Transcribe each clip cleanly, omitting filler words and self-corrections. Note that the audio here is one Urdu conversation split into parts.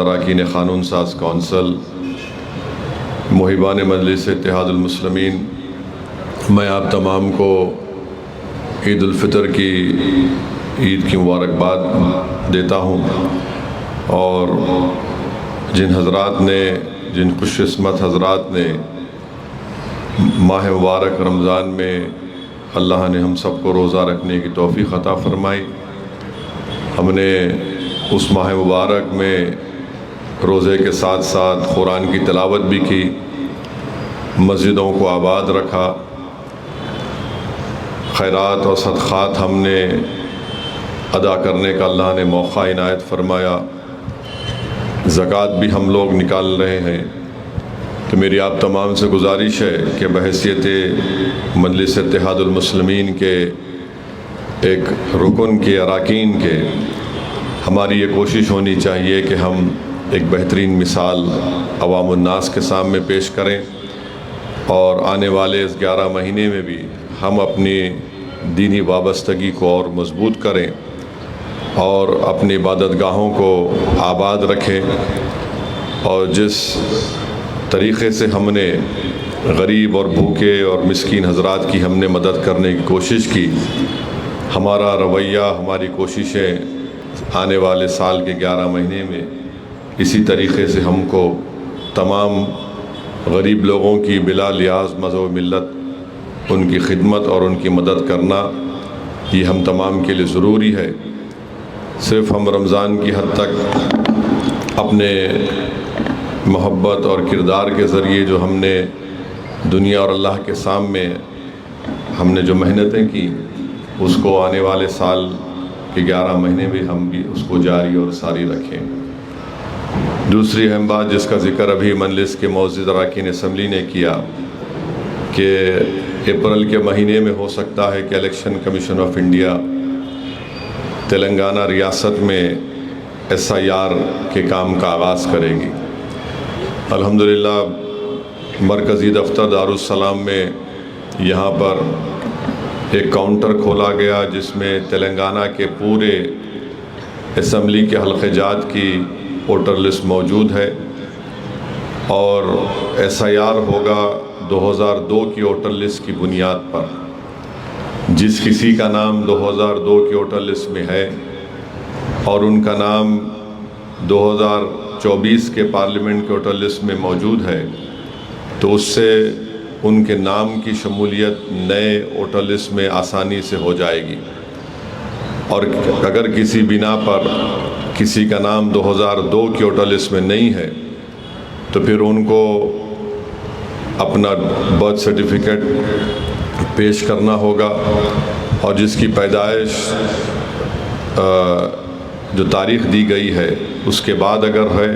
اراکین قانون ساز کونسل، محبان مجلس اتحاد المسلمین، میں آپ تمام کو عید الفطر کی عید کی مبارکباد دیتا ہوں، اور جن حضرات نے، جن خوش قسمت حضرات نے ماہ مبارک رمضان میں اللہ نے ہم سب کو روزہ رکھنے کی توفیق عطا فرمائی، ہم نے اس ماہ مبارک میں روزے کے ساتھ ساتھ قرآن کی تلاوت بھی کی، مسجدوں کو آباد رکھا، خیرات اور صدقات ہم نے ادا کرنے کا اللہ نے موقع عنایت فرمایا، زکوٰۃ بھی ہم لوگ نکال رہے ہیں۔ تو میری آپ تمام سے گزارش ہے کہ بحیثیت مجلس اتحاد المسلمین کے ایک رکن کے، اراکین کے، ہماری یہ کوشش ہونی چاہیے کہ ہم ایک بہترین مثال عوام الناس کے سامنے پیش کریں، اور آنے والے اس 11 مہینے میں بھی ہم اپنی دینی وابستگی کو اور مضبوط کریں اور اپنی عبادت گاہوں کو آباد رکھیں، اور جس طریقے سے ہم نے غریب اور بھوکے اور مسکین حضرات کی ہم نے مدد کرنے کی کوشش کی، ہمارا رویہ، ہماری کوششیں آنے والے سال کے 11 مہینے میں اسی طریقے سے ہم کو تمام غریب لوگوں کی بلا لحاظ مذہب و ملت ان کی خدمت اور ان کی مدد کرنا، یہ ہم تمام کے لیے ضروری ہے۔ صرف ہم رمضان کی حد تک اپنے محبت اور کردار کے ذریعے جو ہم نے دنیا اور اللہ کے سامنے ہم نے جو محنتیں کی، اس کو آنے والے سال کے 11 مہینے میں ہم بھی اس کو جاری اور ساری رکھیں۔ دوسری اہم بات جس کا ذکر ابھی مجلس کے معزز اراکین اسمبلی نے کیا کہ اپریل کے مہینے میں ہو سکتا ہے کہ election commission of India Telangana ریاست میں SIR کے کام کا آغاز کرے گی۔ الحمدللہ مرکزی دفتر دارالسلام میں یہاں پر ایک کاؤنٹر کھولا گیا جس میں تلنگانہ کے پورے اسمبلی کے حلقہ جات کی ووٹر لسٹ موجود ہے، اور SIR ہوگا 2002 کی ووٹر لسٹ کی بنیاد پر۔ جس کسی کا نام 2002 کی ووٹر لسٹ میں ہے اور ان کا نام 2024 کے پارلیمنٹ کے ووٹر لسٹ میں موجود ہے، تو اس سے ان کے نام کی شمولیت نئے ووٹر لسٹ میں آسانی سے ہو جائے گی، اور اگر کسی بنا پر کسی کا نام 2002 کی ووٹر لسٹ میں نہیں ہے تو پھر ان کو اپنا برتھ سرٹیفکیٹ پیش کرنا ہوگا، اور جس کی پیدائش جو تاریخ دی گئی ہے اس کے بعد اگر ہے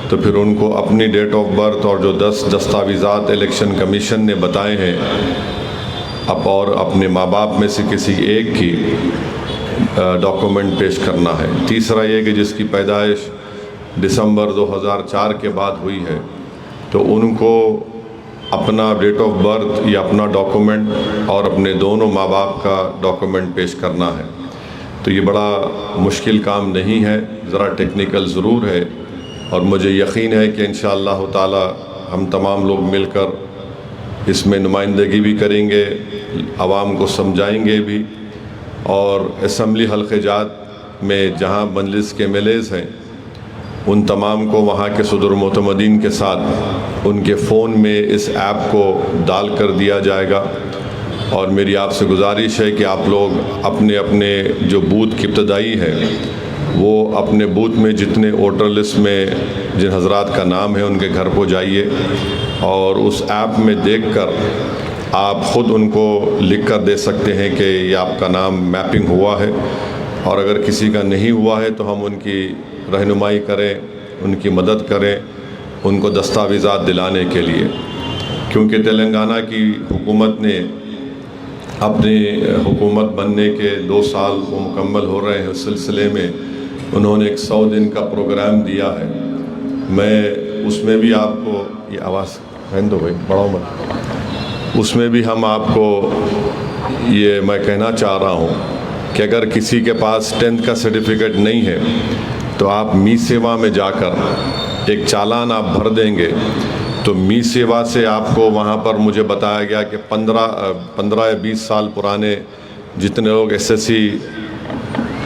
تو پھر ان کو اپنی ڈیٹ آف برتھ اور جو 10 دستاویزات الیکشن کمیشن نے بتائے ہیں اور اپنے ماں باپ میں سے کسی ایک کی ڈاکومنٹ پیش کرنا ہے۔ تیسرا یہ کہ جس کی پیدائش دسمبر 2004 کے بعد ہوئی ہے تو ان کو اپنا ڈیٹ آف برتھ یا اپنا ڈاکومنٹ اور اپنے دونوں ماں باپ کا ڈاکومنٹ پیش کرنا ہے۔ تو یہ بڑا مشکل کام نہیں ہے، ذرا ٹیکنیکل ضرور ہے، اور مجھے یقین ہے کہ انشاءاللہ تعالی ہم تمام لوگ مل کر اس میں نمائندگی بھی کریں گے، عوام کو سمجھائیں گے بھی، اور اسمبلی حلقہ جات میں جہاں مجلس کے MLAs ہیں ان تمام کو وہاں کے صدر معتمدین کے ساتھ ان کے فون میں اس ایپ کو ڈال کر دیا جائے گا، اور میری آپ سے گزارش ہے کہ آپ لوگ اپنے اپنے جو بوتھ کی ابتدائی ہے وہ اپنے بوتھ میں جتنے ووٹر لسٹ میں جن حضرات کا نام ہے ان کے گھر کو جائیے، اور اس ایپ میں دیکھ کر آپ خود ان کو لکھ کر دے سکتے ہیں کہ یہ آپ کا نام میپنگ ہوا ہے، اور اگر کسی کا نہیں ہوا ہے تو ہم ان کی رہنمائی کریں، ان کی مدد کریں ان کو دستاویزات دلانے کے لیے، کیونکہ تلنگانہ کی حکومت نے اپنی حکومت بننے کے 2 سال وہ مکمل ہو رہے ہیں، اس سلسلے میں انہوں نے ایک 100 دن کا پروگرام دیا ہے۔ میں اس میں بھی آپ کو یہ آواز رہنے دو بھائی، بڑھاؤ مت، اس میں بھی ہم آپ کو یہ میں کہنا چاہ رہا ہوں کہ اگر کسی کے پاس 10th کا سرٹیفکیٹ نہیں ہے تو آپ می سیوا میں جا کر ایک چالان آپ بھر دیں گے تو می سیوا سے آپ کو وہاں پر مجھے بتایا گیا کہ 15 یا 20 سال پرانے جتنے لوگ SSC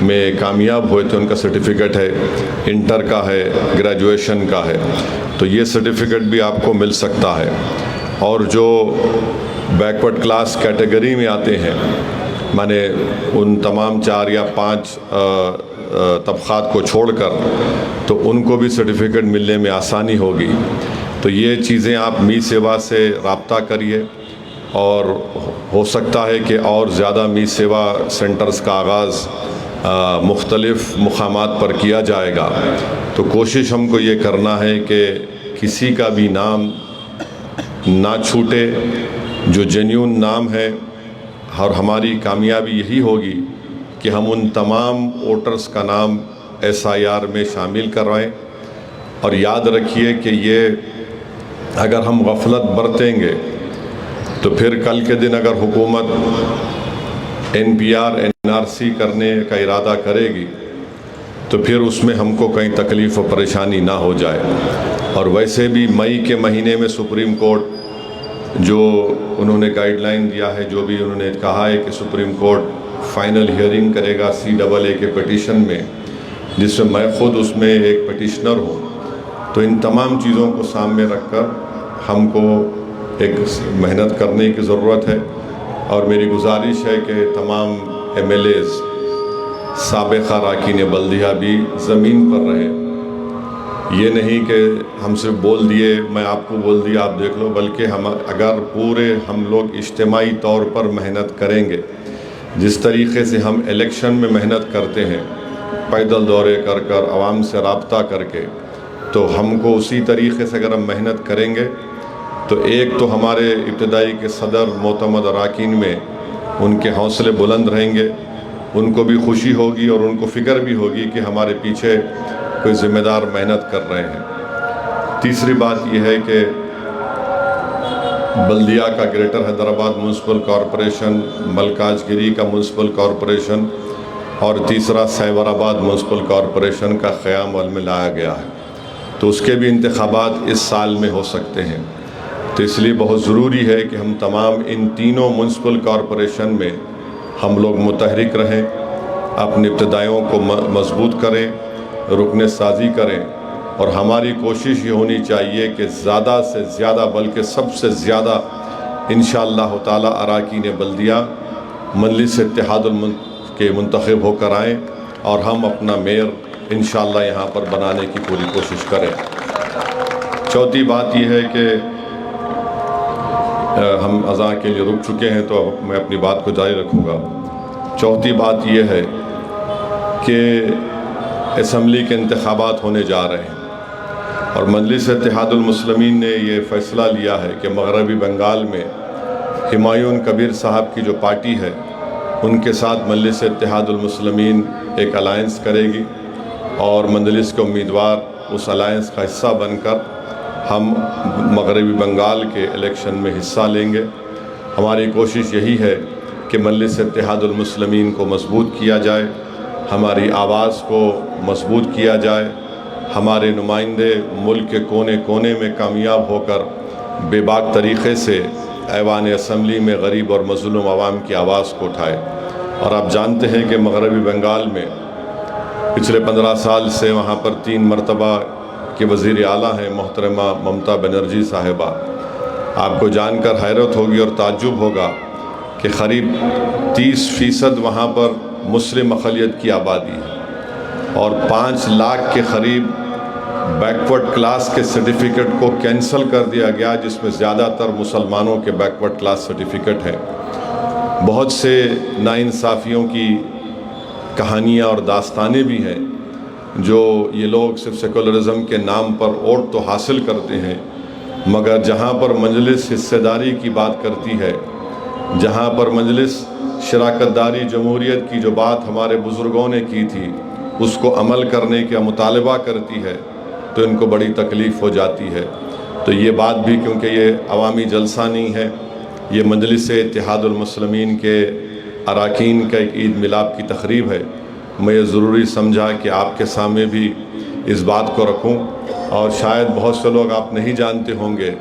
میں کامیاب ہوئے تھے ان کا سرٹیفکیٹ ہے، انٹر کا ہے، گریجویشن کا ہے، تو یہ سرٹیفکیٹ بھی آپ کو مل سکتا ہے۔ اور جو بیکورڈ کلاس کیٹیگری میں آتے ہیں، مانے ان تمام 4 یا 5 طبقات کو چھوڑ کر، تو ان کو بھی سرٹیفکیٹ ملنے میں آسانی ہوگی۔ تو یہ چیزیں آپ می سیوا سے رابطہ کریے، اور ہو سکتا ہے کہ اور زیادہ می سیوا سینٹرز کا آغاز مختلف مقامات پر کیا جائے گا۔ تو کوشش ہم کو یہ کرنا ہے کہ کسی کا بھی نام نہ چھوٹے، جو جینیون نام ہے، اور ہماری کامیابی یہی ہوگی کہ ہم ان تمام ووٹرز کا نام SIR میں شامل کروائیں۔ اور یاد رکھیے کہ یہ اگر ہم غفلت برتیں گے تو پھر کل کے دن اگر حکومت NPR NRC کرنے کا ارادہ کرے گی تو پھر اس میں ہم کو کہیں تکلیف و پریشانی نہ ہو جائے۔ اور ویسے بھی مئی کے مہینے میں سپریم کورٹ جو انہوں نے گائیڈ لائن دیا ہے، جو بھی انہوں نے کہا ہے کہ سپریم کورٹ فائنل ہیئرنگ کرے گا CAA کے پٹیشن میں، جس میں میں خود اس میں ایک پٹیشنر ہوں۔ تو ان تمام چیزوں کو سامنے رکھ کر ہم کو ایک محنت کرنے کی ضرورت ہے۔ اور میری گزارش ہے کہ تمام MLAs سابقہ اراکین بلدیہ بھی زمین پر رہے، یہ نہیں کہ ہم سے بول دیے، میں آپ کو بول دیا آپ دیکھ لو، بلکہ ہم اگر پورے ہم لوگ اجتماعی طور پر محنت کریں گے، جس طریقے سے ہم الیکشن میں محنت کرتے ہیں، پیدل دورے کر کر عوام سے رابطہ کر کے، تو ہم کو اسی طریقے سے اگر ہم محنت کریں گے تو ایک تو ہمارے ابتدائی کے صدر معتمد اراکین میں ان کے حوصلے بلند رہیں گے، ان کو بھی خوشی ہوگی اور ان کو فکر بھی ہوگی کہ ہمارے پیچھے کوئی ذمہ دار محنت کر رہے ہیں۔ تیسری بات یہ ہے کہ بلدیہ کا گریٹر حیدرآباد میونسپل کارپوریشن، ملکاج گیری کا میونسپل کارپوریشن، اور تیسرا سیور آباد میونسپل کارپوریشن کا قیام عمل میں لایا گیا ہے۔ تو اس کے بھی انتخابات اس سال میں ہو سکتے ہیں۔ تو اس لیے بہت ضروری ہے کہ ہم تمام ان تینوں میونسپل کارپوریشن میں ہم لوگ متحرک رہیں، اپنے ابتدائیوں کو مضبوط کریں، رکن سازی کریں، اور ہماری کوشش یہ ہونی چاہیے کہ زیادہ سے زیادہ بلکہ سب سے زیادہ انشاءاللہ تعالی اراکین بلدیہ مجلس اتحاد کے منتخب ہو کر آئیں، اور ہم اپنا میئر انشاءاللہ یہاں پر بنانے کی پوری کوشش کریں۔ چوتھی بات یہ ہے کہ ہم اذان کے لیے رک چکے ہیں تو میں اپنی بات کو جاری رکھوں گا۔ چوتھی بات یہ ہے کہ اسمبلی کے انتخابات ہونے جا رہے ہیں، اور مجلس اتحاد المسلمین نے یہ فیصلہ لیا ہے کہ مغربی بنگال میں ہمایون کبیر صاحب کی جو پارٹی ہے ان کے ساتھ مجلس اتحاد المسلمین ایک الائنس کرے گی، اور مجلس کے امیدوار اس الائنس کا حصہ بن کر ہم مغربی بنگال کے الیکشن میں حصہ لیں گے۔ ہماری کوشش یہی ہے کہ مجلس اتحاد المسلمین کو مضبوط کیا جائے، ہماری آواز کو مضبوط کیا جائے، ہمارے نمائندے ملک کے کونے کونے میں کامیاب ہو کر بے باک طریقے سے ایوان اسمبلی میں غریب اور مظلوم عوام کی آواز کو اٹھائے۔ اور آپ جانتے ہیں کہ مغربی بنگال میں پچھلے 15 سال سے وہاں پر 3 مرتبہ کے وزیر اعلیٰ ہیں محترمہ ممتا بنرجی صاحبہ۔ آپ کو جان کر حیرت ہوگی اور تعجب ہوگا کہ قریب 30% وہاں پر مسلم اقلیت کی آبادی ہے، اور 5 لاکھ کے قریب بیکورڈ کلاس کے سرٹیفکیٹ کو کینسل کر دیا گیا، جس میں زیادہ تر مسلمانوں کے بیکورڈ کلاس سرٹیفکیٹ ہیں۔ بہت سے ناانصافیوں کی کہانیاں اور داستانیں بھی ہیں، جو یہ لوگ صرف سیکولرزم کے نام پر ووٹ تو حاصل کرتے ہیں، مگر جہاں پر مجلس حصہ داری کی بات کرتی ہے، جہاں پر مجلس شراکت داری جمہوریت کی جو بات ہمارے بزرگوں نے کی تھی اس کو عمل کرنے کا مطالبہ کرتی ہے، تو ان کو بڑی تکلیف ہو جاتی ہے۔ تو یہ بات بھی، کیونکہ یہ عوامی جلسہ نہیں ہے، یہ مجلس اتحاد المسلمین کے اراکین کا ایک عید ملاد کی تقریب ہے، میں یہ ضروری سمجھا کہ آپ کے سامنے بھی اس بات کو رکھوں. اور شاید بہت سے لوگ آپ نہیں جانتے ہوں گے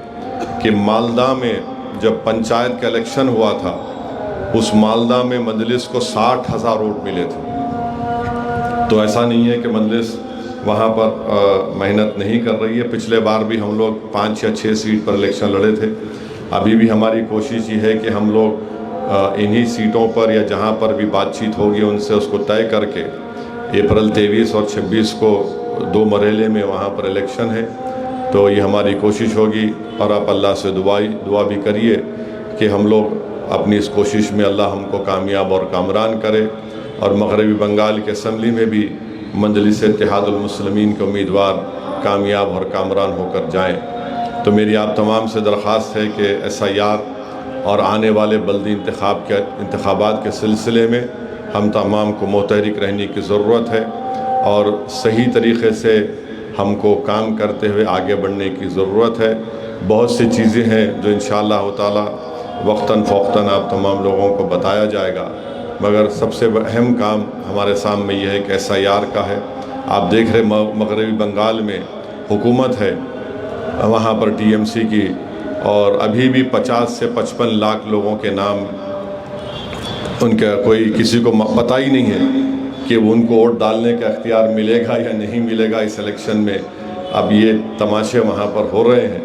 کہ مالدہ میں جب پنچایت کا الیکشن ہوا تھا اس مالدہ میں مجلس کو 60,000 ووٹ ملے تھے. تو ایسا نہیں ہے کہ مجلس وہاں پر محنت نہیں کر رہی ہے. پچھلے بار بھی ہم لوگ 5 یا 6 سیٹ پر الیکشن لڑے تھے. ابھی بھی ہماری کوشش یہ ہے کہ ہم لوگ انہی سیٹوں پر یا جہاں پر بھی بات چیت ہوگی ان سے اس کو طے کر کے اپریل 23 اور 26 کو 2 مرحلے میں وہاں پر الیکشن ہے. تو یہ ہماری کوشش ہوگی اور آپ اللہ سے دعا بھی کریے کہ ہم لوگ اپنی اس کوشش میں اللہ ہم کو کامیاب اور کامران کرے اور مغربی بنگال کے اسمبلی میں بھی مجلس اتحاد المسلمین کے امیدوار کامیاب اور کامران ہو کر جائیں. تو میری آپ تمام سے درخواست ہے کہ SIR اور آنے والے بلدی انتخابات کے سلسلے میں ہم تمام کو متحرک رہنے کی ضرورت ہے اور صحیح طریقے سے ہم کو کام کرتے ہوئے آگے بڑھنے کی ضرورت ہے. بہت سی چیزیں ہیں جو انشاءاللہ تعالی وقتاً فوقتاً آپ تمام لوگوں کو بتایا جائے گا، مگر سب سے اہم کام ہمارے سامنے یہ ہے کہ SIR کا ہے. آپ دیکھ رہے مغربی بنگال میں حکومت ہے وہاں پر TMC کی، اور ابھی بھی 50 سے 55 لاکھ لوگوں کے نام ان کا کوئی کسی کو پتہ ہی نہیں ہے کہ ان کو ووٹ ڈالنے کا اختیار ملے گا یا نہیں ملے گا اس الیکشن میں. اب یہ تماشے وہاں پر ہو رہے ہیں.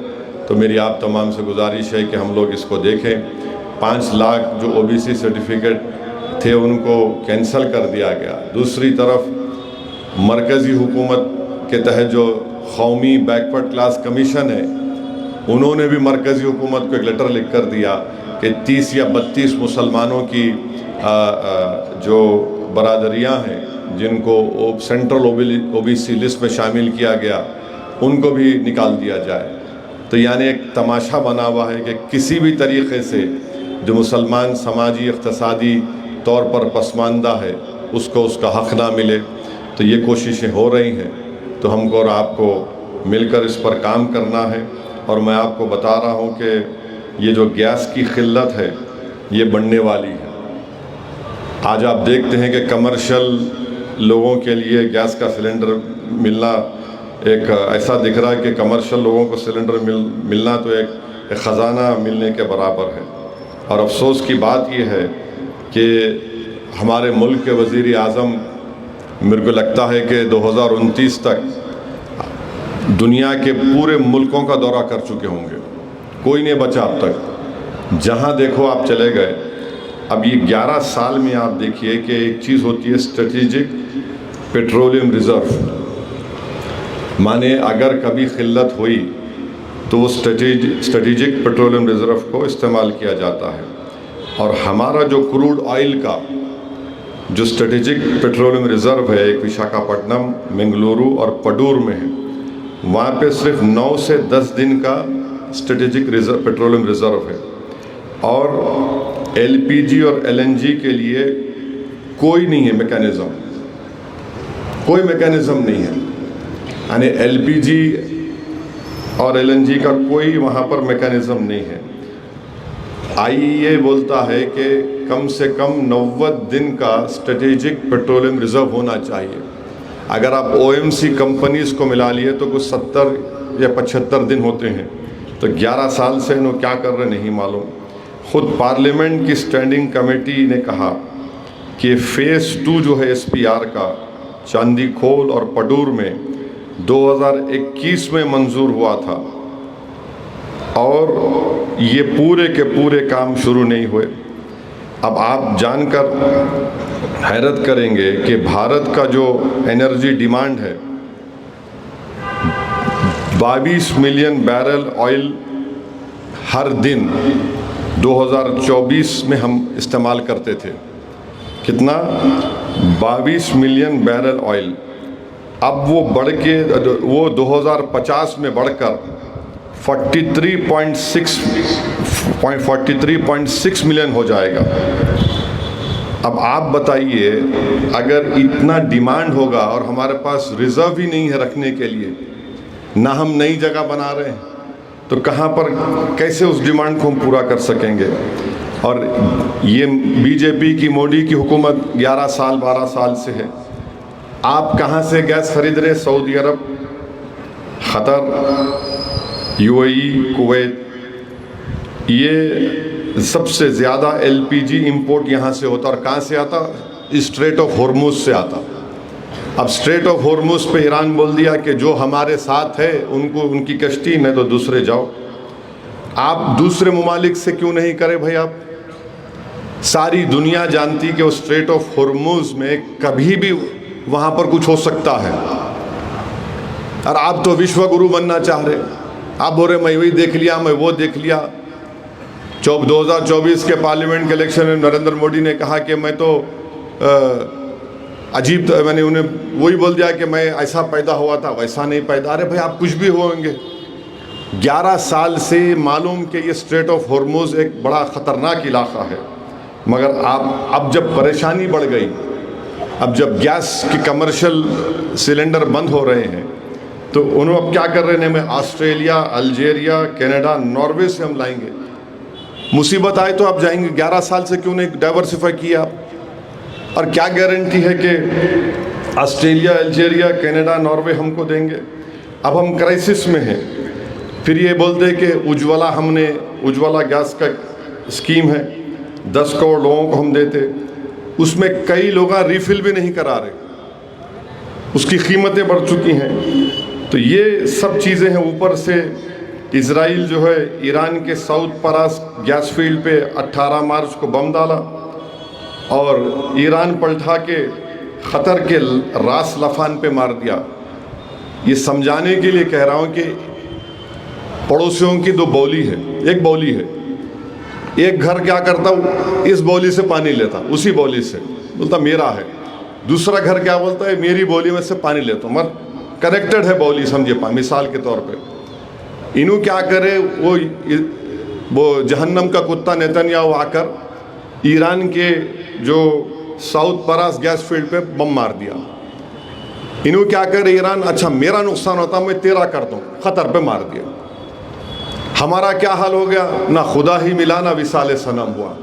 تو میری آپ تمام سے گزارش ہے کہ ہم لوگ اس کو دیکھیں. 5 لاکھ جو OBC سرٹیفکیٹ تھے ان کو کینسل کر دیا گیا. دوسری طرف مرکزی حکومت کے تحت جو قومی بیکورڈ کلاس کمیشن ہے انہوں نے بھی مرکزی حکومت کو ایک لیٹر لکھ کر دیا کہ 30 یا 32 مسلمانوں کی جو برادریاں ہیں جن کو سینٹرل OBC لسٹ میں شامل کیا گیا ان کو بھی نکال دیا جائے. تو یعنی ایک تماشا بنا ہوا ہے کہ کسی بھی طریقے سے جو مسلمان سماجی اقتصادی طور پر پسماندہ ہے اس کو اس کا حق نہ ملے. تو یہ کوششیں ہو رہی ہیں. تو ہم کو اور آپ کو مل کر اس پر کام کرنا ہے. اور میں آپ کو بتا رہا ہوں کہ یہ جو گیس کی قلت ہے یہ بڑھنے والی ہے. آج آپ دیکھتے ہیں کہ کمرشل لوگوں کے لیے گیس کا سلنڈر ملنا ایک ایسا دکھ رہا ہے کہ کمرشل لوگوں کو سلنڈر ملنا تو ایک خزانہ ملنے کے برابر ہے. اور افسوس کی بات یہ ہے کہ ہمارے ملک کے وزیر اعظم میرے کو لگتا ہے کہ 2029 تک دنیا کے پورے ملکوں کا دورہ کر چکے ہوں گے. کوئی نہیں بچا اب تک. جہاں دیکھو آپ چلے گئے. اب یہ 11 سال میں آپ دیکھیے کہ ایک چیز ہوتی ہے اسٹریٹجک پیٹرولیم ریزرو. مانے اگر کبھی قلت ہوئی تو وہ اسٹریٹجک پیٹرولیم ریزرو کو استعمال کیا جاتا ہے. اور ہمارا جو کروڈ آئل کا جو اسٹریٹجک پیٹرولیم ریزرو ہے ایک وشاکھاپٹنم، منگلورو اور پڈور میں ہے. وہاں پہ صرف 9 سے 10 دن کا اسٹریٹجک پیٹرولیم ریزرو ہے. اور LPG اور LNG کے لیے کوئی نہیں ہے میکینزم. کوئی میکینزم نہیں ہے. یعنی LPG اور LNG کا کوئی وہاں پر میکینزم نہیں ہے. IEA بولتا ہے کہ کم سے کم 90 دن کا اسٹریٹجک پیٹرولیم ریزرو ہونا چاہیے. اگر آپ OMC کمپنیز کو ملا لیے تو کچھ 70 یا 75 دن ہوتے ہیں. تو 11 سال سے انہوں کیا کر رہے نہیں معلوم. خود پارلیمنٹ کی اسٹینڈنگ کمیٹی نے کہا کہ فیز 2 جو ہے SPR کا چاندی کھول اور پڈور میں 2021 میں منظور ہوا تھا اور یہ پورے کے پورے کام شروع نہیں ہوئے. اب آپ جان کر حیرت کریں گے کہ بھارت کا جو انرجی ڈیمانڈ ہے 22 ملین بیرل آئل ہر دن 2024 میں ہم استعمال کرتے تھے. کتنا؟ 22 ملین بیرل آئل. اب وہ بڑھ کے وہ 2050 میں بڑھ کر 43.6 ملین ہو جائے گا. اب آپ بتائیے اگر اتنا ڈیمانڈ ہوگا اور ہمارے پاس ریزرو ہی نہیں ہے رکھنے کے لیے، نہ ہم نئی جگہ بنا رہے ہیں، تو کہاں پر کیسے اس ڈیمانڈ کو ہم پورا کر سکیں گے؟ اور یہ BJP کی مودی کی حکومت 11 سال 12 سال سے ہے. آپ کہاں سے گیس خرید رہے؟ سعودی عرب، قطر، UAE، کویت، یہ سب سے زیادہ LPG امپورٹ یہاں سے ہوتا. اور کہاں سے آتا؟ اسٹریٹ آف ہرمز سے آتا. اب اسٹریٹ آف ہرمز پہ ایران بول دیا کہ جو ہمارے ساتھ ہے ان کو ان کی کشتی، نہیں تو دوسرے جاؤ. آپ دوسرے ممالک سے کیوں نہیں کرے بھائی؟ آپ ساری دنیا جانتی کہ وہ اسٹریٹ آف ہرمز میں کبھی بھی وہاں پر کچھ ہو سکتا ہے. اور آپ تو وشو گرو بننا چاہ رہے. آپ بول رہے میں وہی دیکھ لیا، میں وہ دیکھ لیا. 2024 کے پارلیمنٹ کے الیکشن میں نریندر مودی نے کہا کہ میں تو عجیب، میں نے انہیں وہی بول دیا کہ میں ایسا پیدا ہوا تھا، ویسا نہیں پیدا. ارے بھائی آپ کچھ بھی ہوئیں گے. 11 سال سے معلوم کہ یہ اسٹریٹ آف ہرمز ایک بڑا خطرناک علاقہ ہے، مگر اب جب پریشانی بڑھ گئی، اب جب گیس کی کمرشل سلنڈر بند ہو رہے ہیں، تو انہوں اب کیا کر رہے ہیں؟ میں آسٹریلیا، الجیریا، کینیڈا، ناروے سے ہم لائیں گے. مصیبت آئے تو آپ جائیں گے. 11 سال سے کیوں نہیں ڈائیورسیفائی کیا؟ اور کیا گارنٹی ہے کہ آسٹریلیا، الجیریا، کینیڈا، ناروے ہم کو دیں گے؟ اب ہم کرائسس میں ہیں. پھر یہ بولتے کہ اجوالا گیس کا اسکیم ہے، 10 کروڑ لوگوں کو ہم دیتے. اس میں کئی لوگ ریفل بھی نہیں کرا رہے، اس کی قیمتیں بڑھ چکی ہیں. تو یہ سب چیزیں ہیں. اوپر سے اسرائیل جو ہے ایران کے ساؤتھ پراس گیس فیلڈ پہ 18 مارچ کو بم ڈالا، اور ایران پلٹا کے قطر کے راس لفان پہ مار دیا. یہ سمجھانے کے لیے کہہ رہا ہوں کہ پڑوسیوں کی 2 بولی ہے. ایک بولی ہے، ایک گھر کیا کرتا، اس بولی سے پانی لیتا، اسی بولی سے بولتا میرا ہے. دوسرا گھر کیا بولتا ہے، میری بولی میں سے پانی لیتا ہوں. مگر کنیکٹڈ ہے بولی، سمجھے. مثال کے طور پہ انہوں کیا کرے، وہ جہنم کا کتا نیتنیاہو آ کر ایران کے جو ساؤتھ پراس گیس فیلڈ پہ بم مار دیا. انہوں کیا کرے ایران، اچھا میرا نقصان ہوتا میں تیرا کر دوں، قطر پہ مار دیا. ہمارا کیا حال ہو گیا؟ نہ خدا ہی ملا، نہ وصال صنم ہوا.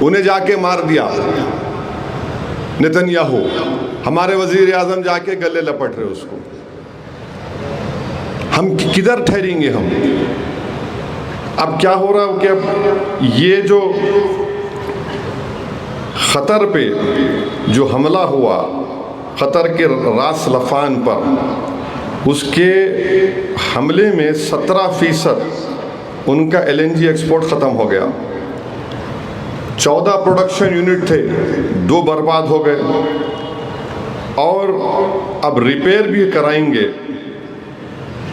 انہیں جا کے مار دیا نیتنیاہو. ہمارے وزیر اعظم جا کے گلے لپٹ رہے اس کو. ہم کدھر ٹھہریں گے ہم؟ اب کیا ہو رہا ہے کہ اب یہ جو قطر پہ جو حملہ ہوا، قطر کے راس لفان پر، اس کے حملے میں 17% ان کا LNG ایکسپورٹ ختم ہو گیا. 14 پروڈکشن یونٹ تھے، 2 برباد ہو گئے. اور اب ریپیئر بھی کرائیں گے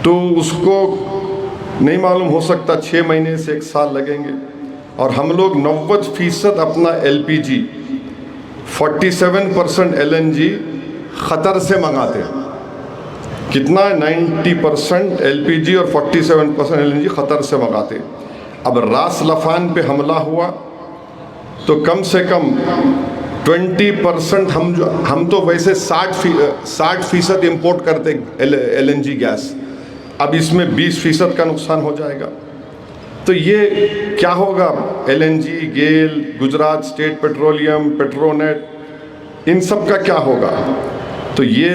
تو اس کو نہیں معلوم، ہو سکتا 6 مہینے سے 1 سال لگیں گے. اور ہم لوگ 90% اپنا LPG، 47% LNG قطر سے منگاتے ہیں. کتنا؟ 90% LPG اور 47% LNG قطر سے منگاتے. اب راس لفان پہ حملہ ہوا تو کم سے کم 20% ہم تو ویسے 60% امپورٹ کرتے LNG گیس. اب اس میں 20% کا نقصان ہو جائے گا. تو یہ کیا ہوگا؟ LNG، گیل، گجرات اسٹیٹ پیٹرولیم، پیٹرونیٹ، ان سب کا کیا ہوگا؟ تو یہ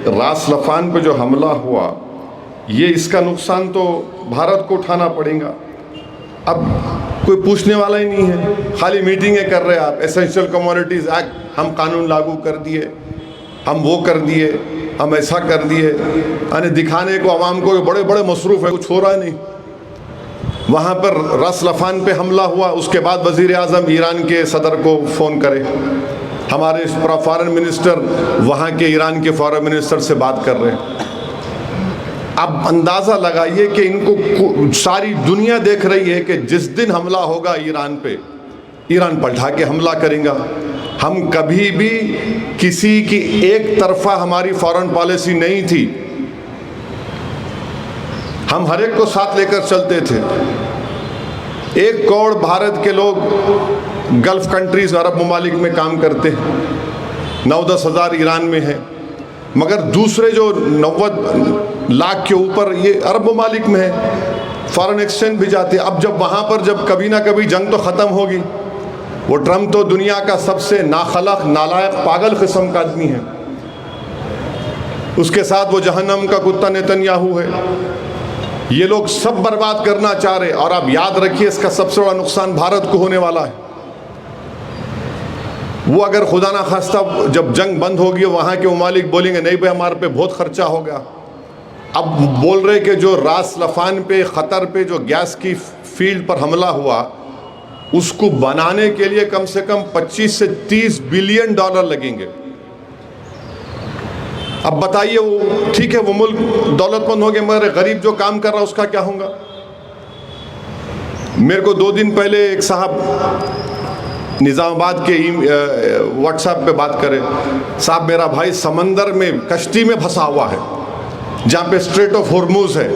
راس لفان پہ جو حملہ ہوا، یہ اس کا نقصان تو بھارت کو اٹھانا پڑے گا. اب کوئی پوچھنے والا ہی نہیں ہے، خالی میٹنگیں کر رہے آپ. ایسینشیل کموڈیٹیز ایکٹ ہم قانون لاگو کر دیے، ہم وہ کر دیے، ہم ایسا کر دیے، یعنی دکھانے کو عوام کو بڑے بڑے مصروف ہے، کچھ ہو رہا نہیں. وہاں پر راس لفان پہ حملہ ہوا، اس کے بعد وزیر اعظم ایران کے صدر کو فون کرے، ہمارے فارن منسٹر وہاں کے ایران کے فارن منسٹر سے بات کر رہے ہیں. اب اندازہ لگائیے کہ ان کو ساری دنیا دیکھ رہی ہے کہ جس دن حملہ ہوگا ایران پہ، ایران پلٹا کے حملہ کریں گا. ہم کبھی بھی کسی کی ایک طرفہ ہماری فارن پالیسی نہیں تھی. ہم ہر ایک کو ساتھ لے کر چلتے تھے. 1 کروڑ بھارت کے لوگ گلف کنٹریز، عرب ممالک میں کام کرتے ہیں، 9-10 ہزار ایران میں ہیں، مگر دوسرے جو 90 لاکھ کے اوپر یہ عرب ممالک میں ہیں. فارن ایکسچینج بھی جاتے. اب جب وہاں پر جب کبھی نہ کبھی جنگ تو ختم ہوگی، وہ ٹرمپ تو دنیا کا سب سے ناخلق، نالائق، پاگل قسم کا آدمی ہے. اس کے ساتھ وہ جہنم کا کتا نتنیاہو ہے. یہ لوگ سب برباد کرنا چاہ رہے. اور آپ یاد رکھیے اس کا سب سے بڑا نقصان بھارت کو ہونے والا ہے. وہ اگر خدا نہ خواستہ جب جنگ بند ہوگی وہاں کے ممالک بولیں گے نہیں بھائی ہمارے پہ بہت خرچہ ہو گیا. اب بول رہے کہ جو راس لفان پہ، قطر پہ جو گیس کی فیلڈ پر حملہ ہوا، اس کو بنانے کے لیے کم سے کم 25 سے 30 بلین ڈالر لگیں گے. اب بتائیے، وہ ٹھیک ہے وہ ملک دولت مند ہو گئے، مگر غریب جو کام کر رہا اس کا کیا ہوگا؟ میرے کو 2 دن پہلے ایک صاحب نظام آباد کے واٹس ایپ پہ بات کرے، صاحب میرا بھائی سمندر میں کشتی میں پھنسا ہوا ہے جہاں پہ اسٹریٹ آف ہرموز ہے،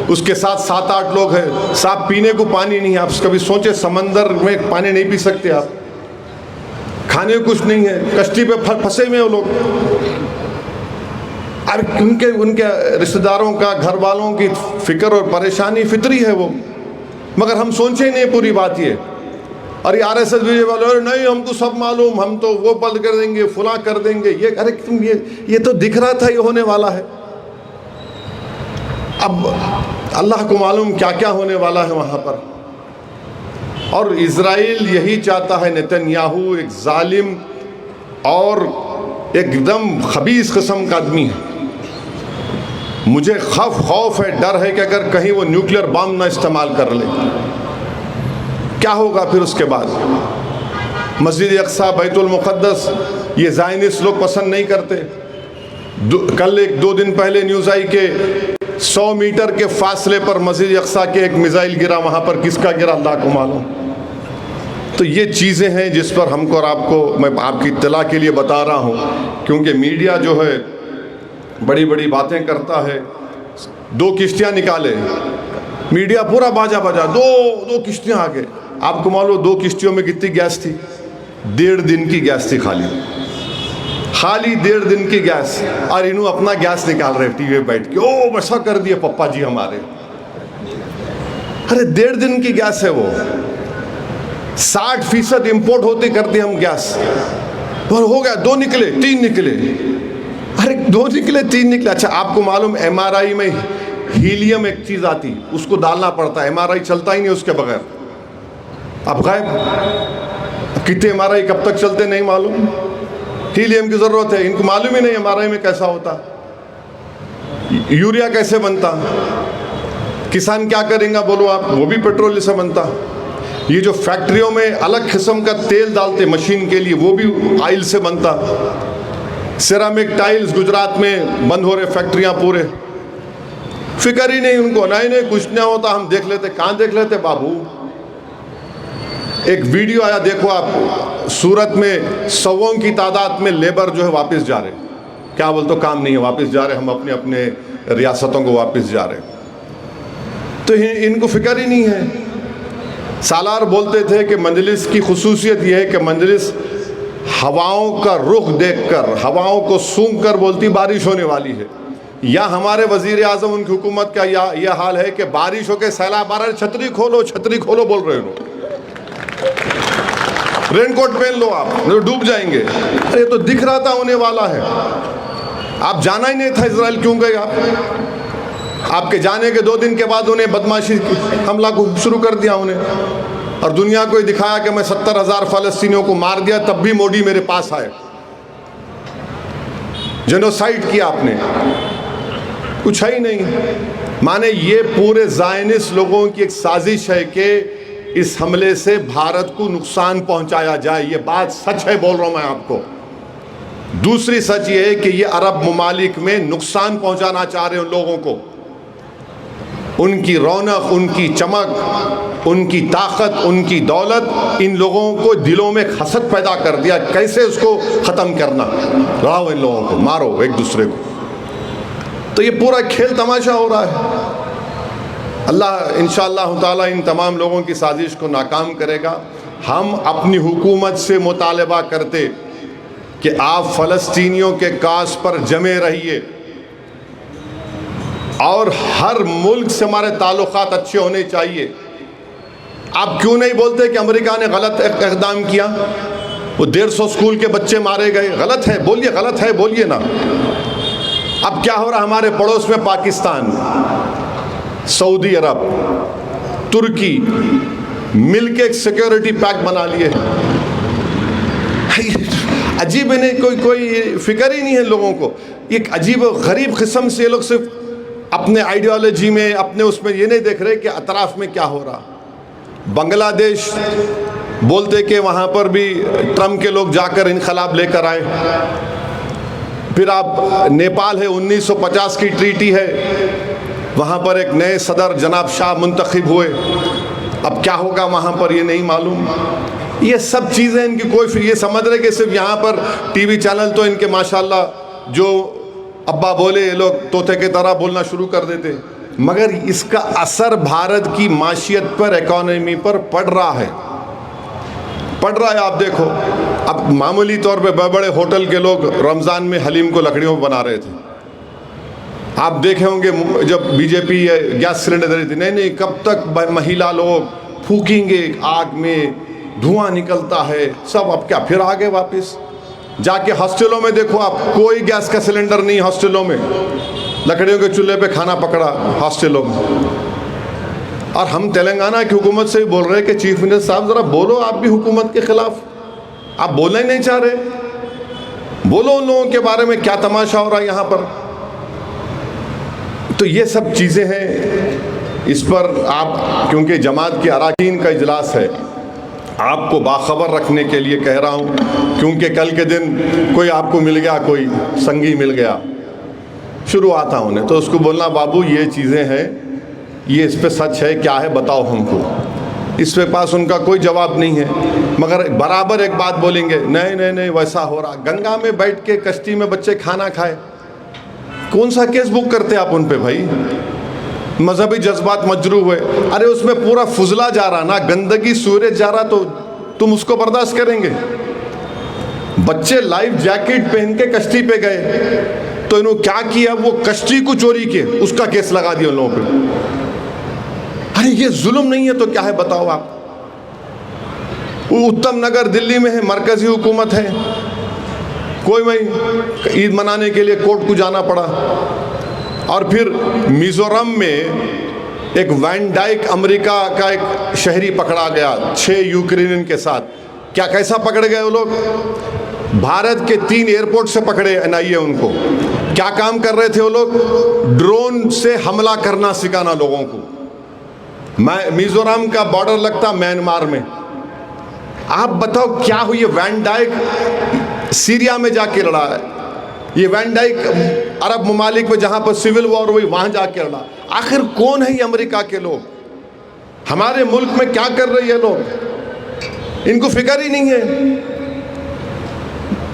اس کے ساتھ 7-8 لوگ ہیں. صاحب پینے کو پانی نہیں ہے. آپ کبھی سوچے سمندر میں پانی نہیں پی سکتے آپ، کھانے کو کچھ نہیں ہے، کشتی پہ پھنسے ہوئے وہ لوگ. اب ان کے رشتہ داروں کا، گھر والوں کی فکر اور پریشانی فطری ہے وہ، مگر ہم سوچے نہیں پوری بات یہ. اور یہ RSS بی والے نہیں ہم کو سب معلوم، ہم تو وہ بند کر دیں گے، فلاں کر دیں گے. یہ ارے تم یہ تو دکھ رہا تھا یہ ہونے والا ہے. اب اللہ کو معلوم کیا کیا ہونے والا ہے وہاں پر. اور اسرائیل یہی چاہتا ہے. نتنیاہو ایک ظالم اور ایک دم خبیث قسم کا آدمی ہے. مجھے خوف ہے، ڈر ہے کہ اگر کہیں وہ نیوکلیر بم نہ استعمال کر لے کیا ہوگا پھر اس کے بعد. مسجد اقصی، بیت المقدس، یہ زائنسٹ لوگ پسند نہیں کرتے. کل 2 دن پہلے نیوز آئی کہ 100 میٹر کے فاصلے پر مسجد اقصی کے ایک میزائل گرا. وہاں پر کس کا گرا اللہ کو معلوم. تو یہ چیزیں ہیں جس پر ہم کو اور آپ کو میں آپ کی اطلاع کے لیے بتا رہا ہوں، کیونکہ میڈیا جو ہے بڑی بڑی باتیں کرتا ہے. 2 کشتیاں نکالے میڈیا پورا باجا دو کشتیاں آگے. آپ کو معلوم 2 کشتیوں میں کتنی گیس تھی؟ 1.5 دن کی گیس تھی خالی 1.5 دن کی گیس. اور انہوں اپنا گیس نکال رہے ٹی وی پہ بیٹھ کے. او ایسا کر دیے پپا جی ہمارے. ارے 1.5 دن کی گیس ہے وہ. 60% امپورٹ ہوتی کرتے ہم گیس. اور ہو گیا 2 نکلے 3 نکلے. ارے 2 نکلے 3 نکلے. اچھا آپ کو معلوم MRI میں ہیلیم ایک چیز آتی، اس کو ڈالنا پڑتا ہے. MRI چلتا ہی نہیں اس کے بغیر. اب غائب. کتنے MRI کب تک چلتے نہیں معلوم. ہیلیم کی ضرورت ہے. ان کو معلوم ہی نہیں MRI میں کیسا ہوتا، یوریا کیسے بنتا. کسان کیا کریں گا بولو آپ؟ وہ بھی پیٹرول سے بنتا. یہ جو فیکٹریوں میں الگ قسم کا تیل ڈالتے مشین کے لیے، وہ بھی آئل سے بنتا. سیرامک ٹائلز گجرات میں بند ہو رہے فیکٹریاں پورے. فکر ہی نہیں ان کو. نہیں کچھ نہیں ہوتا، ہم دیکھ لیتے. کہاں دیکھ لیتے بابو؟ ایک ویڈیو آیا دیکھو آپ، سورت میں 100 کی تعداد میں لیبر جو ہے واپس جا رہے. کیا بولتے کام نہیں ہے، واپس جا رہے، ہم اپنے ریاستوں کو واپس جا رہے. تو ان کو فکر ہی نہیں ہے. سالار بولتے تھے کہ مجلس کی خصوصیت یہ ہے کہ مجلس ہواؤں کا رخ دیکھ کر، ہواؤں کو سونگھ کر بولتی بارش ہونے والی ہے. یا ہمارے وزیر اعظم ان کی حکومت کا یہ حال ہے کہ بارش ہو کے سیلاب آ رہا ہے، چھتری کھولو بول رہے ہیں. رین کوٹ پہن لو، آپ ڈوب جائیں گے. ارے تو دکھ رہا تھا ہونے والا ہے. آپ جانا ہی نہیں تھا اسرائیل، کیوں گئے آپ کے جانے کے 2 دن کے بعد انہیں بدماشی حملہ کو شروع کر دیا انہیں. اور دنیا کو یہ دکھایا کہ میں 70,000 فلسطینیوں کو مار دیا، تب بھی موڈی میرے پاس آئے. جنوسائیڈ کیا آپ نے، کچھ ہے ہی نہیں. مانے یہ پورے زائنسٹ لوگوں کی ایک سازش ہے کہ اس حملے سے بھارت کو نقصان پہنچایا جائے. یہ بات سچ ہے، بول رہا ہوں میں آپ کو. دوسری سچ یہ ہے کہ یہ عرب ممالک میں نقصان پہنچانا چاہ رہے ہیں ان لوگوں کو. ان کی رونق، ان کی چمک، ان کی طاقت، ان کی دولت، ان لوگوں کو دلوں میں حسد پیدا کر دیا. کیسے اس کو ختم کرنا؟ لڑاؤ ان لوگوں کو، مارو ایک دوسرے کو. تو یہ پورا کھیل تماشا ہو رہا ہے. اللہ انشاءاللہ تعالی ان تمام لوگوں کی سازش کو ناکام کرے گا. ہم اپنی حکومت سے مطالبہ کرتے کہ آپ فلسطینیوں کے کاس پر جمے رہیے، اور ہر ملک سے ہمارے تعلقات اچھے ہونے چاہیے. آپ کیوں نہیں بولتے کہ امریکہ نے غلط اقدام کیا؟ وہ 150 اسکول کے بچے مارے گئے، غلط ہے بولیے، غلط ہے بولیے نا۔ اب کیا ہو رہا ہمارے پڑوس میں؟ پاکستان، سعودی عرب، ترکی مل کے ایک سیکیورٹی پیکٹ بنا لیے۔ عجیب، انہیں کوئی فکر ہی نہیں ہے لوگوں کو۔ ایک عجیب غریب قسم سے یہ لوگ صرف اپنے آئیڈیالوجی میں، اپنے اس میں یہ نہیں دیکھ رہے کہ اطراف میں کیا ہو رہا۔ بنگلہ دیش بولتے کہ وہاں پر بھی ٹرمپ کے لوگ جا کر انقلاب لے کر آئے۔ پھر آپ نیپال ہے، 1950 کی ٹریٹی ہے، وہاں پر ایک نئے صدر جناب شاہ منتخب ہوئے۔ اب کیا ہوگا وہاں پر یہ نہیں معلوم۔ یہ سب چیزیں ان کی کوئی یہ سمجھ رہے کہ صرف یہاں پر ٹی وی چینل تو ان کے ماشاءاللہ جو ابا بولے یہ لوگ طوطے کی طرح بولنا شروع کر دیتے، مگر اس کا اثر بھارت کی معیشت پر، اکانومی پر پڑ رہا ہے، پڑ رہا ہے۔ آپ دیکھو اب معمولی طور پہ بڑے بڑے ہوٹل کے لوگ رمضان میں حلیم کو لکڑیوں میں بنا رہے تھے۔ آپ دیکھے ہوں گے جب B J P gas cylinder دے رہی تھی، نہیں کب تک مہیلا لوگ پھونکیں گے آگ میں، دھواں نکلتا ہے سب۔ اب کیا پھر آگے واپس جا کے ہاسٹلوں میں دیکھو آپ، کوئی گیس کا سلنڈر نہیں ہاسٹلوں میں، لکڑیوں کے چولہے پہ کھانا پکڑا ہاسٹلوں میں۔ اور ہم تلنگانہ کی حکومت سے بھی بول رہے ہیں کہ چیف منسٹر صاحب ذرا بولو آپ بھی حکومت کے خلاف، آپ بولنا ہی نہیں چاہ رہے، بولو ان لوگوں کے بارے میں کیا تماشا ہو رہا ہے یہاں پر۔ تو یہ سب چیزیں ہیں، اس پر آپ، کیونکہ جماعت کے اراکین کا اجلاس ہے، آپ کو باخبر رکھنے کے لیے کہہ رہا ہوں، کیونکہ کل کے دن کوئی آپ کو مل گیا، کوئی سنگی مل گیا، شروع آتا انہیں تو اس کو بولنا بابو یہ چیزیں ہیں، یہ اس پہ سچ ہے کیا ہے بتاؤ ہم کو۔ اس پہ پاس ان کا کوئی جواب نہیں ہے، مگر برابر ایک بات بولیں گے، نہیں نہیں نہیں ویسا ہو رہا۔ گنگا میں بیٹھ کے کشتی میں بچے کھانا کھائے، کون سا کیس بک کرتے آپ ان پہ بھائی؟ مذہبی جذبات مجروح ہوئے، ارے اس میں پورا فضلہ جا رہا نا، گندگی سورج جا رہا، تو تم اس کو برداشت کریں گے؟ بچے لائف جیکٹ پہن کے کشتی پہ گئے تو انہوں کیا کیا، وہ کشتی کو چوری کے اس کا کیس لگا دیا ان لوگوں پہ۔ ارے یہ ظلم نہیں ہے تو کیا ہے بتاؤ آپ؟ وہ اتم نگر دلی میں ہے، مرکزی حکومت ہے، کوئی نہیں، عید منانے کے لیے کورٹ کو جانا پڑا۔ اور پھر میزورم میں ایک وین ڈائک امریکہ کا ایک شہری پکڑا گیا 6 یوکرینین کے ساتھ۔ کیا کیسا پکڑ گئے وہ لوگ؟ بھارت کے 3 ایئرپورٹ سے پکڑے NIA ان کو۔ کیا کام کر رہے تھے وہ لوگ؟ ڈرون سے حملہ کرنا سکھانا لوگوں کو۔ میزورم کا بارڈر لگتا میانمار میں، آپ بتاؤ کیا ہوئی؟ وین ڈائک سیریا میں جا کے لڑا ہے، یہ وین ڈائک عرب ممالک میں جہاں پر سول وار ہوئی وہاں جا کے لڑا۔ آخر کون ہے یہ امریکہ کے لوگ؟ ہمارے ملک میں کیا کر رہے یہ لوگ؟ ان کو فکر ہی نہیں ہے۔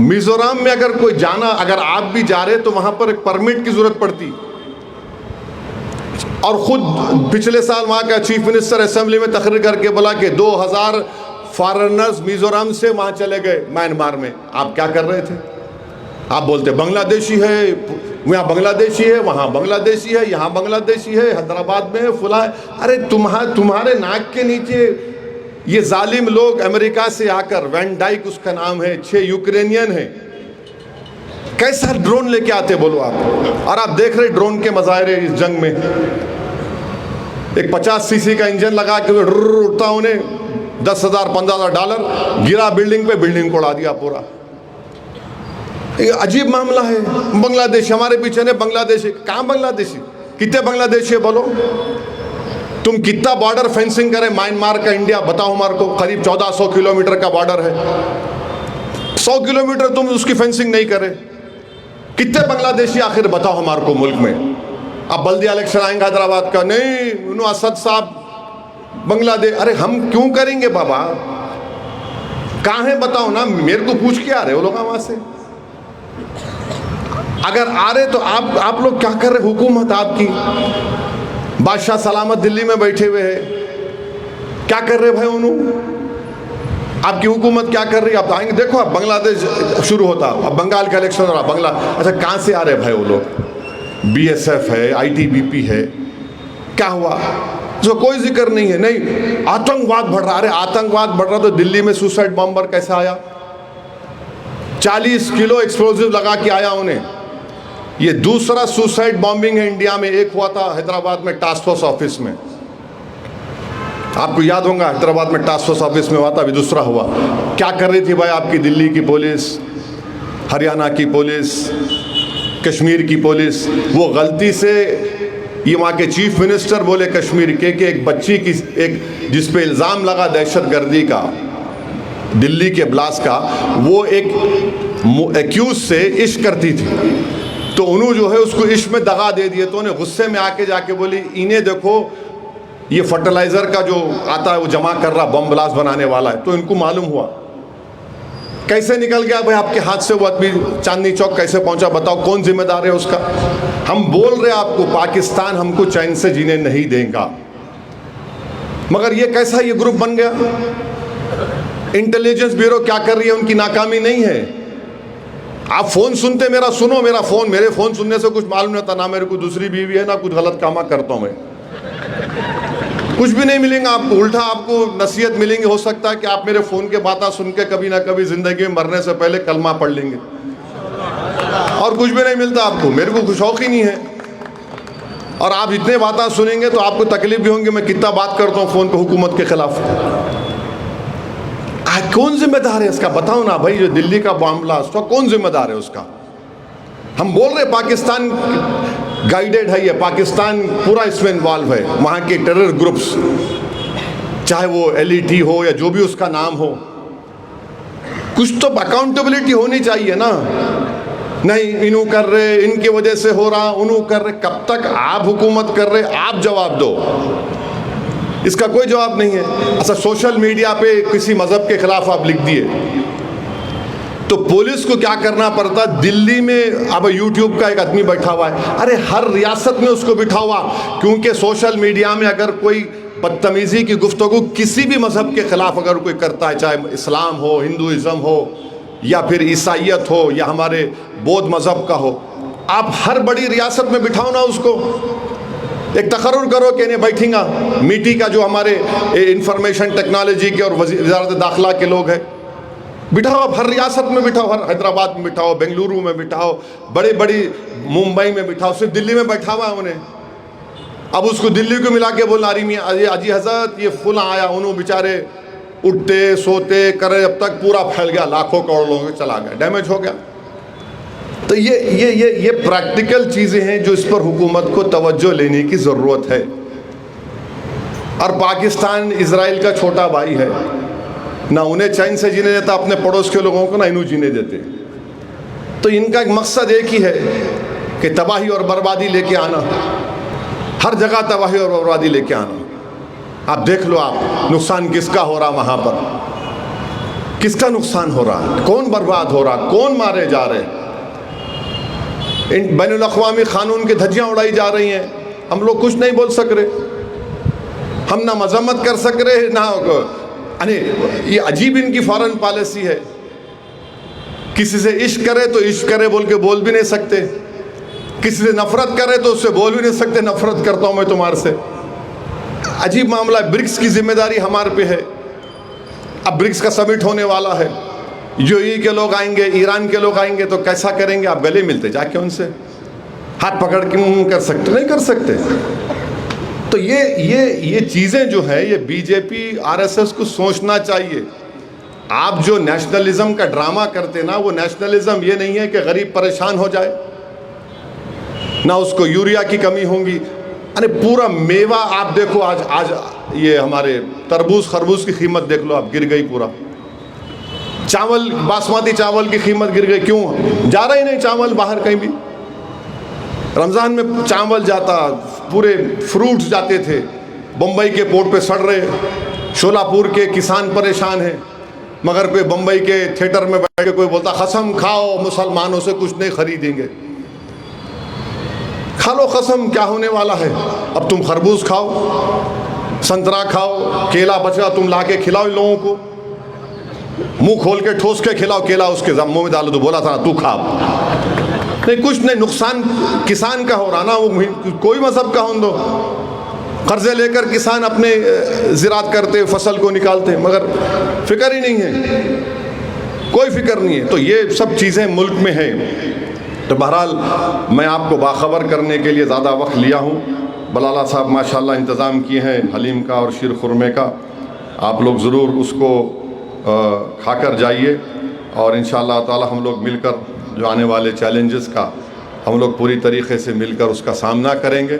میزورم میں اگر کوئی جانا، اگر آپ بھی جا رہے تو وہاں پر ایک پرمٹ کی ضرورت پڑتی، اور خود پچھلے سال وہاں کا چیف منسٹر اسمبلی میں تقریر کر کے بولا کہ 2000 فارنرز میزورم سے وہاں چلے گئے میانمار میں۔ آپ کیا کر رہے تھے؟ آپ بولتے بنگلہ دیشی ہے، یہاں بنگلہ دیشی ہے، وہاں بنگلہ دیشی ہے، یہاں بنگلہ دیشی ہے، حیدرآباد میں ہے، فلاں ہے۔ ارے تمہارے ناک کے نیچے یہ ظالم لوگ امریکہ سے آ کر، وین ڈائک اس کا نام ہے، 6 یوکرینین ہیں، کیسا ڈرون لے کے آتے بولو آپ؟ اور آپ دیکھ رہے ڈرون کے مظاہرے اس جنگ میں، ایک 50 cc کا انجن لگا کے اٹھتا، انہیں $10,000 $15,000 گرا بلڈنگ پہ، بلڈنگ کو اڑا دیا پورا۔ یہ عجیب معاملہ ہے۔ بنگلہ دیش ہمارے پیچھے نے، بنگلہ دیشی کہاں؟ بنگلہ دیشی کتنے بنگلہ دیشی ہے بولو؟ تم کتنا بارڈر فینسنگ کرے میانمار کا انڈیا بتاؤ ہمارے کو؟ قریب 1400 کلومیٹر کا بارڈر ہے، 100 کلومیٹر تم اس کی فینسنگ نہیں کرے۔ کتنے بنگلہ دیشی آخر بتاؤ ہمارے کو ملک میں؟ اب بلدیہ الیکشن آئیں گے حیدرآباد کا، نہیں انہوں اسد صاحب بنگلہ دیش۔ ارے ہم کیوں کریں گے بابا؟ کہاں ہے بتاؤ نا، میرے کو پوچھ کے آ رہے وہ لوگ وہاں سے؟ اگر آ رہے تو آپ لوگ کیا کر رہے؟ حکومت آپ کی، بادشاہ سلامت دلی میں بیٹھے ہوئے ہیں، کیا کر رہے بھائی انہوں؟ آپ کی حکومت کیا کر رہی ہے؟ آپ آئیں گے دیکھو، اب بنگلہ دیش شروع ہوتا، اب بنگال کا الیکشن ہو رہا، بنگلہ، اچھا کہاں سے آ رہے بھائی وہ لوگ؟ BSF ہے، ITBP ہے، کیا ہوا؟ جو کوئی ذکر نہیں ہے. نہیں آتنکواد بڑھ رہا. ارے آتنکواد بڑھ رہا تو دلی میں سوسائڈ بامبر کیسے آیا؟ 40 کلو ایکسپلوزیو لگا کے آیا انہیں. یہ دوسرا سوسائڈ بامبنگ ہے انڈیا میں. ایک ہوا تھا حیدرآباد میں ٹاسک فورس آفس میں, آپ کو یاد ہوگا حیدرآباد میں ٹاسک فورس آفس میں ہوا تھا. ابھی دوسرا ہوا. کیا کر رہی تھی بھائی آپ کی دلی کی پولیس, ہریانہ کی پولیس, کشمیر کی پولیس؟ وہ غلطی سے یہ وہاں کے چیف منسٹر بولے کشمیر کے کہ ایک بچی کی جس پہ الزام لگا دہشت گردی کا دلی کے بلاسٹ کا, وہ ایک ایکیوز سے عشق کرتی تھی, تو انہوں جو ہے اس کو عشق میں دغا دے دیے. تو انہیں غصے میں آ کے جا کے بولی انہیں دیکھو یہ فرٹیلائزر کا جو آتا ہے وہ جمع کر رہا, بم بلاسٹ بنانے والا ہے. تو ان کو معلوم ہوا. کیسے نکل گیا بھائی آپ کے ہاتھ سے وہ آدمی؟ چاندنی چوک کیسے پہنچا بتاؤ؟ کون ذمہ دار ہے اس کا؟ ہم بول رہے آپ کو پاکستان ہم کو چین سے جینے نہیں دیں گا, مگر یہ کیسا یہ گروپ بن گیا؟ انٹیلیجنس بیورو کیا کر رہی ہے؟ ان کی ناکامی نہیں ہے. آپ فون سنتے, میرا سنو, میرا فون, میرے فون سننے سے کچھ معلوم نہیں ہوتا. نہ میرے کو دوسری بیوی ہے, نہ کچھ غلط کامہ کرتا ہوں میں. کچھ بھی نہیں ملیں گا آپ کو, الٹا آپ کو نصیحت ملیں گے. ہو سکتا ہے کہ آپ میرے فون کے باتیں سن کے کبھی نہ کبھی زندگی میں مرنے سے پہلے کلمہ پڑھ لیں گے, اور کچھ بھی نہیں ملتا آپ کو. میرے کو شوق ہی نہیں ہے. اور آپ اتنے باتیں سنیں گے تو آپ کو تکلیف بھی ہوں گی. میں کتنا بات کرتا ہوں فون پہ حکومت کے خلاف. کون ذمہ دار ہے اس کا؟ بتاؤ نا بھائی. جو دلی کا بام بلاسٹ ہوا کون ذمہ دار ہے اس کا؟ ہم بول رہے پاکستان گائیڈڈ ہے, یہ پاکستان پورا اس میں انوالو ہے. وہاں کے ٹیرر گروپس, چاہے وہ LET ہو یا جو بھی اس کا نام ہو, کچھ تو اکاؤنٹیبلٹی ہونی چاہیے نا. نہیں انہوں کر رہے, ان کی وجہ سے ہو رہا, انہوں کر رہے. کب تک آپ حکومت کر رہے؟ آپ جواب دو. اس کا کوئی جواب نہیں ہے. اچھا سوشل میڈیا پہ کسی مذہب کے خلاف آپ لکھ دیے تو پولیس کو کیا کرنا پڑتا؟ دلی میں اب یوٹیوب کا ایک آدمی بیٹھا ہوا ہے. ارے ہر ریاست میں اس کو بٹھا ہوا, کیونکہ سوشل میڈیا میں اگر کوئی بدتمیزی کی گفتگو کسی بھی مذہب کے خلاف اگر کوئی کرتا ہے, چاہے اسلام ہو, ہندوازم ہو, یا پھر عیسائیت ہو, یا ہمارے بودھ مذہب کا ہو, آپ ہر بڑی ریاست میں بٹھاؤ نا اس کو. ایک تقرر کرو کہ انہیں بیٹھیں گا. میٹی کا جو ہمارے انفارمیشن ٹیکنالوجی کے اور وزارت داخلہ کے لوگ ہیں, بٹھاؤ. آپ ہر ریاست میں بٹھاؤ, ہر حیدرآباد میں بٹھاؤ, بنگلورو میں بٹھاؤ, بڑی ممبئی میں بٹھاؤ. صرف دلی میں بیٹھا ہوا ہے انہیں. اب اس کو دلی کو ملا کے بولنا اجی حضرت یہ فلاں آیا, انہوں بیچارے اٹھتے سوتے کرے, اب تک پورا پھیل گیا, لاکھوں کروڑوں کے چلا گیا, ڈیمیج ہو گیا. تو یہ پریکٹیکل چیزیں ہیں جو اس پر حکومت کو توجہ لینے کی ضرورت ہے. اور پاکستان اسرائیل کا چھوٹا بھائی ہے, نہ انہیں چین سے جینے دیتا اپنے پڑوس کے لوگوں کو, نہ انہوں جینے دیتے. تو ان کا ایک مقصد ایک ہی ہے کہ تباہی اور بربادی لے کے آنا, ہر جگہ تباہی اور بربادی لے کے آنا. آپ دیکھ لو, آپ نقصان کس کا ہو رہا وہاں پر, کس کا نقصان ہو رہا, کون برباد ہو رہا, کون مارے جا رہے. بین الاقوامی قانون کی دھجیاں اڑائی جا رہی ہیں. ہم لوگ کچھ نہیں بول سک رہے, ہم نہ مذمت کر سک رہے, نہ یہ عجیب ان کی فارن پالیسی ہے. کسی سے عشق کرے تو عشق کرے بول کے بول بھی نہیں سکتے, کسی سے نفرت کرے تو اس سے بول بھی نہیں سکتے نفرت کرتا ہوں میں تمہارے سے. عجیب معاملہ ہے. برکس کی ذمہ داری ہمارے پہ ہے. اب برکس کا سمٹ ہونے والا ہے, UAE کے لوگ آئیں گے, ایران کے لوگ آئیں گے, تو کیسا کریں گے؟ آپ گلے ملتے جا کے ان سے ہاتھ پکڑ کے کر سکتے؟ نہیں کر سکتے. تو یہ چیزیں جو ہے یہ BJP RSS کو سوچنا چاہیے. آپ جو نیشنلزم کا ڈرامہ کرتے نا, وہ نیشنلزم یہ نہیں ہے کہ غریب پریشان ہو جائے, نہ اس کو یوریا کی کمی ہوں گی. ارے پورا میوہ آپ دیکھو, آج یہ ہمارے تربوز خربوز کی قیمت دیکھ لو آپ, گر گئی پورا. چاول, باسمتی چاول کی قیمت گر گئی. کیوں؟ جا رہا ہی نہیں چاول باہر کہیں بھی. رمضان میں چاول جاتا, پورے فروٹس جاتے تھے, بمبئی کے پورٹ پہ سڑ رہے. شولاپور کے کسان پریشان ہیں, مگر کوئی بمبئی کے تھیٹر میں بیٹھ کے کوئی بولتا قسم کھاؤ مسلمانوں سے کچھ نہیں خریدیں گے. کھا لو قسم, کیا ہونے والا ہے؟ اب تم خربوز کھاؤ, سنترا کھاؤ, کیلا بچا تم لا کے کھلاؤ ان لوگوں کو, منہ کھول کے ٹھوس کے کھلاؤ. کیلا اس کے منہ میں ڈالو تو بولا تھا تو کھا. نہیں, کچھ نہیں, نقصان کسان کا ہو رہا نا, وہ کوئی مذہب کا ہوں دو. قرضے لے کر کسان اپنے زراعت کرتے، فصل کو نکالتے، مگر فکر ہی نہیں ہے، کوئی فکر نہیں ہے. تو یہ سب چیزیں ملک میں ہیں. تو بہرحال میں آپ کو باخبر کرنے کے لیے زیادہ وقت لیا ہوں. بلالہ صاحب ماشاءاللہ انتظام کیے ہیں حلیم کا اور شیر خورمے کا، آپ لوگ ضرور اس کو کھا کر جائیے، اور انشاءاللہ تعالی ہم لوگ مل کر جو آنے والے چیلنجز کا ہم لوگ پوری طریقے سے مل کر اس کا سامنا کریں گے،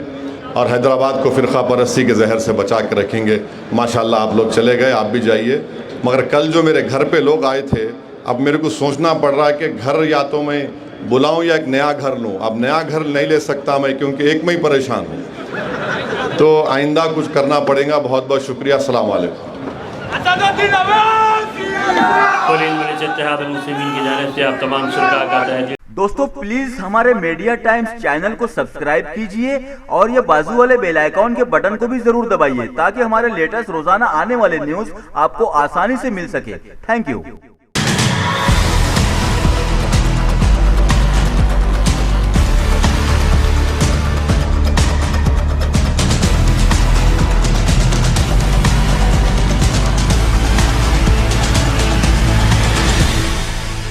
اور حیدرآباد کو فرقہ پرستی کے زہر سے بچا کے رکھیں گے. ماشاءاللہ آپ لوگ چلے گئے، آپ بھی جائیے. مگر کل جو میرے گھر پہ لوگ آئے تھے، اب میرے کو سوچنا پڑ رہا ہے کہ گھر یا تو میں بلاؤں یا ایک نیا گھر لوں. اب نیا گھر نہیں لے سکتا میں، کیونکہ ایک میں ہی پریشان ہوں. تو آئندہ کچھ کرنا پڑے گا. بہت بہت شکریہ. السلام علیکم. اتحاد المسلمین کی جانب سے آپ تمام شرکاء کا تہہ. دوستو پلیز ہمارے میڈیا ٹائمز چینل کو سبسکرائب کیجئے اور یہ بازو والے بیل آئیکن کے بٹن کو بھی ضرور دبائیے تاکہ ہمارے لیٹسٹ روزانہ آنے والے نیوز آپ کو آسانی سے مل سکے. Thank you.